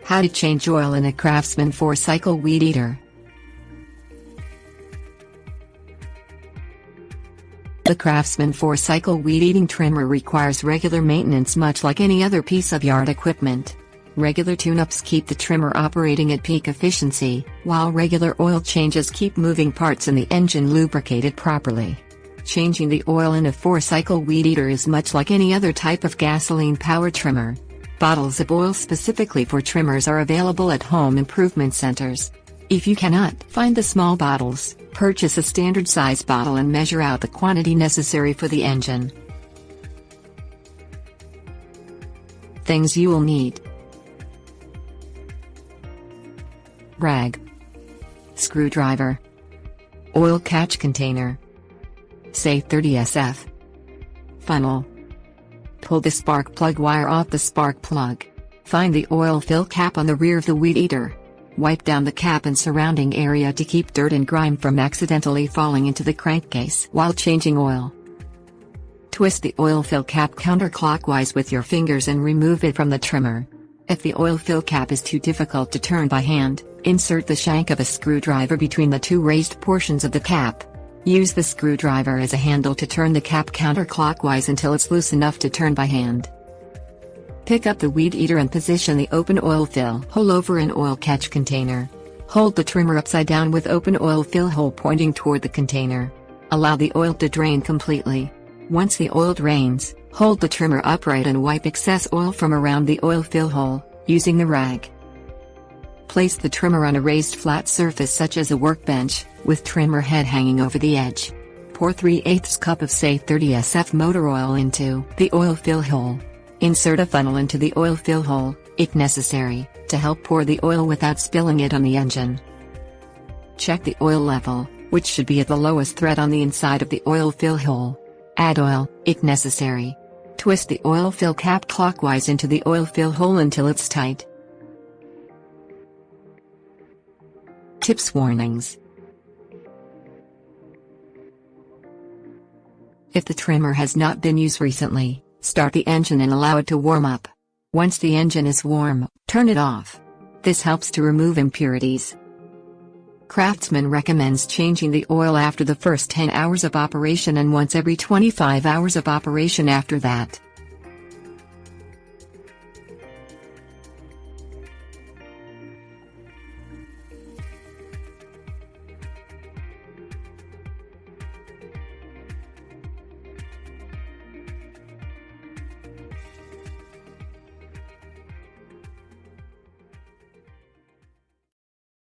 How to change oil in a Craftsman 4-cycle weed eater. The Craftsman 4-cycle weed-eating trimmer requires regular maintenance much like any other piece of yard equipment. Regular tune-ups keep the trimmer operating at peak efficiency, while regular oil changes keep moving parts in the engine lubricated properly. Changing the oil in a 4-cycle weed eater is much like any other type of gasoline-powered trimmer. Bottles of oil specifically for trimmers are available at home improvement centers. If you cannot find the small bottles, purchase a standard size bottle and measure out the quantity necessary for the engine. Things you will need: rag, screwdriver, oil catch container, Safe 30SF, funnel. Pull the spark plug wire off the spark plug. Find the oil fill cap on the rear of the weed eater. Wipe down the cap and surrounding area to keep dirt and grime from accidentally falling into the crankcase while changing oil. Twist the oil fill cap counterclockwise with your fingers and remove it from the trimmer. If the oil fill cap is too difficult to turn by hand, insert the shank of a screwdriver between the two raised portions of the cap. Use the screwdriver as a handle to turn the cap counterclockwise until it's loose enough to turn by hand. Pick up the weed eater and position the open oil fill hole over an oil catch container. Hold the trimmer upside down with open oil fill hole pointing toward the container. Allow the oil to drain completely. Once the oil drains, hold the trimmer upright and wipe excess oil from around the oil fill hole, using the rag. Place the trimmer on a raised flat surface such as a workbench, with trimmer head hanging over the edge. Pour 3/8 cup of Safe 30SF motor oil into the oil fill hole. Insert a funnel into the oil fill hole, if necessary, to help pour the oil without spilling it on the engine. Check the oil level, which should be at the lowest thread on the inside of the oil fill hole. Add oil, if necessary. Twist the oil fill cap clockwise into the oil fill hole until it's tight. Tips warnings. If the trimmer has not been used recently, start the engine and allow it to warm up. Once the engine is warm, turn it off. This helps to remove impurities. Craftsman recommends changing the oil after the first 10 hours of operation and once every 25 hours of operation after that.